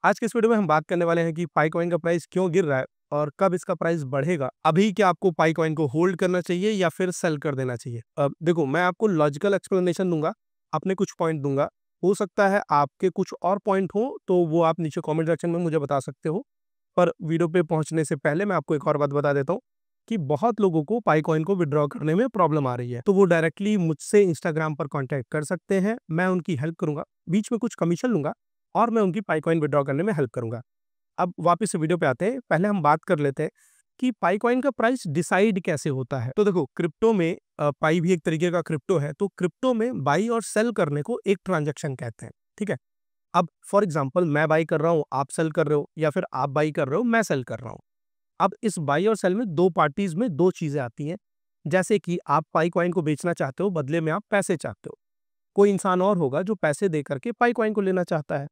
आज के इस वीडियो में हम बात करने वाले हैं कि पाई कॉइन का प्राइस क्यों गिर रहा है और कब इसका प्राइस बढ़ेगा। अभी क्या आपको पाई कॉइन को होल्ड करना चाहिए या फिर सेल कर देना चाहिए? अब देखो, मैं आपको लॉजिकल एक्सप्लेनेशन दूंगा, अपने कुछ पॉइंट दूंगा। हो सकता है आपके कुछ और पॉइंट हो तो वो आप नीचे कमेंट सेक्शन में मुझे बता सकते हो। पर वीडियो पे पहुंचने से पहले मैं आपको एक और बात बता देता हूँ कि बहुत लोगों को पाई कॉइन को विड्रॉ करने में प्रॉब्लम आ रही है, तो वो डायरेक्टली मुझसे इंस्टाग्राम पर कॉन्टैक्ट कर सकते हैं। मैं उनकी हेल्प करूंगा, बीच में कुछ कमीशन लूंगा और मैं उनकी पाई कॉइन विड्रॉ करने में हेल्प करूंगा। अब वापस से वीडियो पे आते हैं। पहले हम बात कर लेते हैं कि पाई कॉइन का प्राइस डिसाइड कैसे होता है। तो देखो, क्रिप्टो में पाई भी एक तरीके का क्रिप्टो है, तो क्रिप्टो में बाई और सेल करने को एक ट्रांजैक्शन कहते हैं। ठीक है। अब फॉर एग्जांपल मैं बाई कर रहा हूँ, आप सेल कर रहे हो, या फिर आप बाई कर रहे हो, मैं सेल कर रहा हूँ। अब इस बाई और सेल में दो पार्टीज में दो चीजें आती हैं। जैसे कि आप पाई कॉइन को बेचना चाहते हो, बदले में आप पैसे चाहते हो। कोई इंसान और होगा जो पैसे दे करके पाई कॉइन को लेना चाहता है।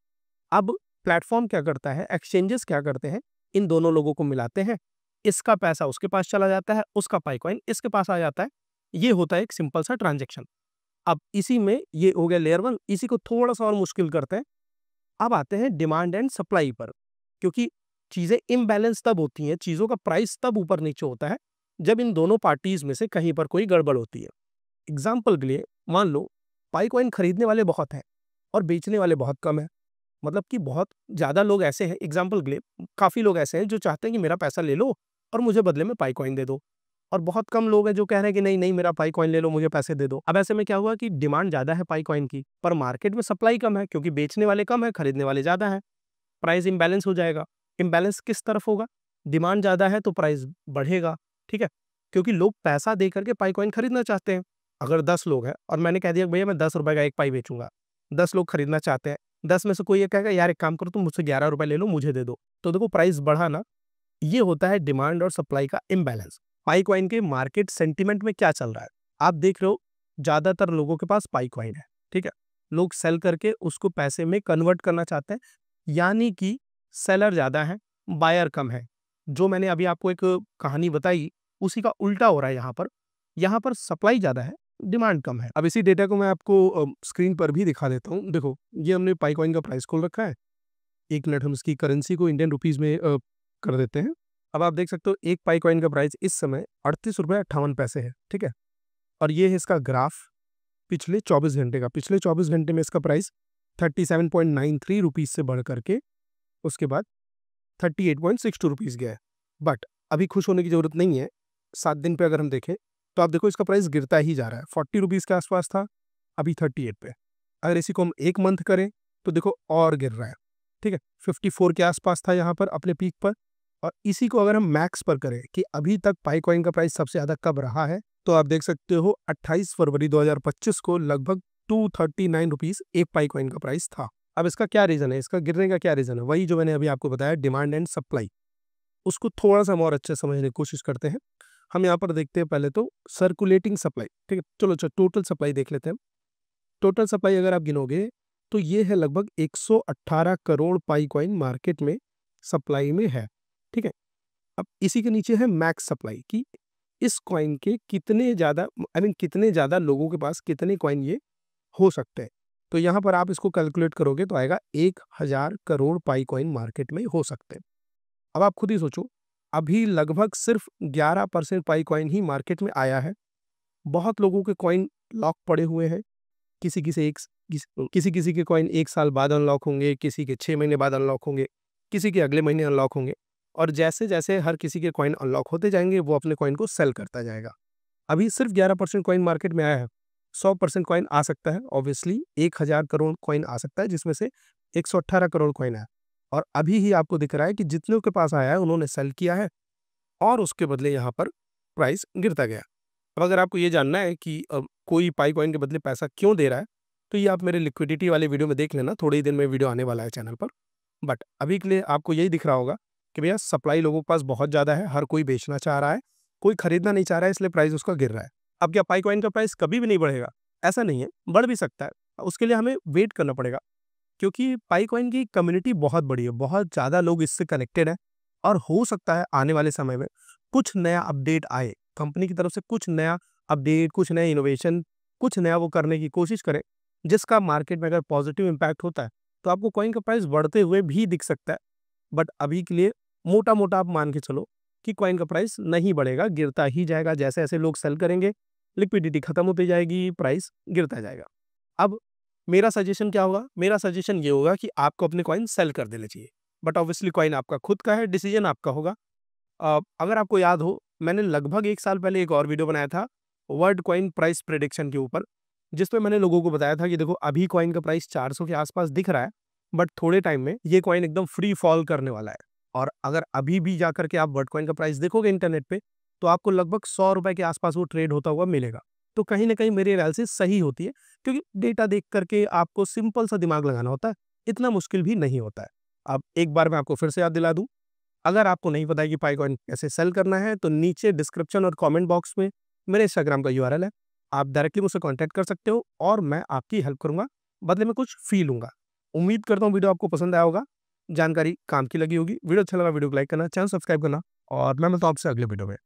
अब प्लेटफॉर्म क्या करता है, एक्सचेंजेस क्या करते हैं, इन दोनों लोगों को मिलाते हैं। इसका पैसा उसके पास चला जाता है, उसका पाई कॉइन इसके पास आ जाता है। ये होता है एक सिंपल सा ट्रांजेक्शन। अब इसी में ये हो गया लेयर वन। इसी को थोड़ा सा और मुश्किल करते हैं। अब आते हैं डिमांड एंड सप्लाई पर, क्योंकि चीजें इम्बैलेंस तब होती हैं, चीजों का प्राइस तब ऊपर नीचे होता है जब इन दोनों पार्टीज में से कहीं पर कोई गड़बड़ होती है। एग्जाम्पल के लिए मान लो, पाई कॉइन खरीदने वाले बहुत हैं और बेचने वाले बहुत कम है। मतलब कि बहुत ज़्यादा लोग ऐसे हैं, एग्जाम्पल के लिए काफ़ी लोग ऐसे हैं जो चाहते हैं कि मेरा पैसा ले लो और मुझे बदले में पाई कॉइन दे दो। और बहुत कम लोग हैं जो कह रहे हैं कि नहीं नहीं, मेरा पाई कॉइन ले लो, मुझे पैसे दे दो। अब ऐसे में क्या हुआ कि डिमांड ज़्यादा है पाई कॉइन की, पर मार्केट में सप्लाई कम है, क्योंकि बेचने वाले कम है, खरीदने वाले ज़्यादा हैं। प्राइस इम्बैलेंस हो जाएगा। इम्बैलेंस किस तरफ होगा? डिमांड ज़्यादा है तो प्राइस बढ़ेगा। ठीक है, क्योंकि लोग पैसा दे करके पाई कॉइन खरीदना चाहते हैं। अगर 10 लोग हैं और मैंने कह दिया भैया मैं 10 रुपए का एक पाई बेचूंगा, 10 लोग खरीदना चाहते हैं, 10 में से कोई ये कहेगा यार एक काम करो, तुम मुझसे 11 रुपए ले लो, मुझे दे दो, तो देखो प्राइस बढ़ा ना। ये होता है डिमांड और सप्लाई का इम्बैलेंस। पाई कॉइन के मार्केट सेंटीमेंट में क्या चल रहा है आप देख रहे हो। ज्यादातर लोगों के पास पाई कॉइन है। ठीक है, लोग सेल करके उसको पैसे में कन्वर्ट करना चाहते हैं, यानी कि सेलर ज्यादा है, बायर कम है। जो मैंने अभी आपको एक कहानी बताई उसी का उल्टा हो रहा है। यहाँ पर सप्लाई ज्यादा है, डिमांड कम है। अब इसी डेटा को मैं आपको स्क्रीन पर भी दिखा देता हूँ। देखो, ये हमने पाई कॉइन का प्राइस खोल रखा है। एक मिनट, हम इसकी करेंसी को इंडियन रुपीज में कर देते हैं। अब आप देख सकते हो एक पाई कॉइन का प्राइस इस समय 38 रुपये 58 पैसे है। ठीक है, और ये है इसका ग्राफ पिछले 24 घंटे का। पिछले 24 घंटे में इसका प्राइस 37.93 रुपीज से बढ़ करके उसके बाद 38.62 रुपीज गया है। बट अभी खुश होने की जरूरत नहीं है। 7 दिन पे अगर हम देखें तो आप देखो इसका प्राइस गिरता ही जा रहा है। 40 रुपीज के आसपास था, अभी 38 पे। अगर इसी को हम एक मंथ करें तो देखो और गिर रहा है। ठीक है, 54 के आसपास था यहाँ पर अपने पीक पर। और इसी को अगर हम मैक्स पर करें कि अभी तक पाई कॉइन का प्राइस सबसे ज्यादा कब रहा है, तो आप देख सकते हो 28 फरवरी 2025 को लगभग 239 रुपीज एक पाई कॉइन का प्राइस था। अब इसका क्या रीजन है, इसका गिरने का क्या रीजन है? वही जो मैंने अभी आपको बताया, डिमांड एंड सप्लाई। उसको थोड़ा सा हम और अच्छे समझने की कोशिश करते हैं। हम यहाँ पर देखते हैं पहले तो सर्कुलेटिंग सप्लाई। ठीक है, चलो अच्छा टोटल सप्लाई देख लेते हैं। टोटल सप्लाई अगर आप गिनोगे तो ये है लगभग 118 करोड़ पाई कॉइन मार्केट में सप्लाई में है। ठीक है, अब इसी के नीचे है मैक्स सप्लाई की इस कॉइन के कितने ज्यादा, कितने ज्यादा लोगों के पास कितने कॉइन ये हो सकते हैं। तो यहाँ पर आप इसको कैलकुलेट करोगे तो आएगा 1000 करोड़ पाई कॉइन मार्केट में हो सकते हैं। अब आप खुद ही सोचो, अभी लगभग सिर्फ 11% पाई कॉइन ही मार्केट में आया है। बहुत लोगों के कॉइन लॉक पड़े हुए हैं। किसी किसी एक किसी किसी के कॉइन 1 साल बाद अनलॉक होंगे, किसी के 6 महीने बाद अनलॉक होंगे, किसी के अगले महीने अनलॉक होंगे। और जैसे जैसे हर किसी के कॉइन अनलॉक होते जाएंगे वो अपने कॉइन को सेल करता जाएगा। अभी सिर्फ 11% कॉइन मार्केट में आया है। 100% कॉइन आ सकता है, ऑब्वियसली 1000 करोड़ कॉइन आ सकता है, जिसमें से 118 करोड़ कॉइन है। और अभी ही आपको दिख रहा है कि जितने के पास आया है उन्होंने सेल किया है और उसके बदले यहाँ पर प्राइस गिरता गया। अब अगर आपको ये जानना है कि कोई पाई कॉइन के बदले पैसा क्यों दे रहा है, तो ये आप मेरे लिक्विडिटी वाले वीडियो में देख लेना। थोड़ी ही दिन में वीडियो आने वाला है चैनल पर। बट अभी के लिए आपको यही दिख रहा होगा कि भैया सप्लाई लोगों के पास बहुत ज़्यादा है, हर कोई बेचना चाह रहा है, कोई खरीदना नहीं चाह रहा है, इसलिए प्राइस उसका गिर रहा है। अब क्या पाई कॉइन का प्राइस कभी भी नहीं बढ़ेगा? ऐसा नहीं है, बढ़ भी सकता है। उसके लिए हमें वेट करना पड़ेगा, क्योंकि पाई कॉइन की कम्युनिटी बहुत बड़ी है, बहुत ज़्यादा लोग इससे कनेक्टेड हैं। और हो सकता है आने वाले समय में कुछ नया अपडेट आए, कंपनी की तरफ से कुछ नया अपडेट, कुछ नया इनोवेशन, कुछ नया वो करने की कोशिश करें, जिसका मार्केट में अगर पॉजिटिव इम्पैक्ट होता है तो आपको कॉइन का प्राइस बढ़ते हुए भी दिख सकता है। बट अभी के लिए मोटा-मोटा आप मान के चलो कि कॉइन का प्राइस नहीं बढ़ेगा, गिरता ही जाएगा। जैसे-जैसे लोग सेल करेंगे, लिक्विडिटी खत्म होती जाएगी, प्राइस गिरता जाएगा। अब मेरा सजेशन क्या होगा? मेरा सजेशन ये होगा कि आपको अपने कॉइन सेल कर देने चाहिए। बट ऑब्वियसली कॉइन आपका खुद का है, डिसीजन आपका होगा। अगर आपको याद हो, मैंने लगभग 1 साल पहले एक और वीडियो बनाया था वर्ल्ड कॉइन प्राइस प्रेडिक्शन के ऊपर, जिसमें मैंने लोगों को बताया था कि देखो अभी कॉइन का प्राइस 400 के आसपास दिख रहा है, बट थोड़े टाइम में ये कॉइन एकदम फ्री फॉल करने वाला है। और अगर अभी भी जाकर के आप वर्ल्ड कॉइन का प्राइस देखोगे इंटरनेट पे, तो आपको लगभग ₹100 के आसपास वो ट्रेड होता हुआ मिलेगा। तो कहीं न कहीं मेरे एनालिसिस सही होती है, क्योंकि डेटा देख कर के आपको सिंपल सा दिमाग लगाना होता है, इतना मुश्किल भी नहीं होता है। अब एक बार मैं आपको फिर से याद दिला दूँ, अगर आपको नहीं पता है कि पाइकॉइन कैसे सेल करना है, तो नीचे डिस्क्रिप्शन और कमेंट बॉक्स में मेरे इंस्टाग्राम का यूआरएल है। आप डायरेक्टली मुझसे कॉन्टैक्ट कर सकते हो और मैं आपकी हेल्प करूँगा, बदले में कुछ फ़ी लूँगा। उम्मीद करता हूँ वीडियो आपको पसंद आया होगा, जानकारी काम की लगी होगी। वीडियो अच्छा लगा वीडियो को लाइक करना, चैनल सब्सक्राइब करना और मैं मिलता हूँ आपसे अगले वीडियो में।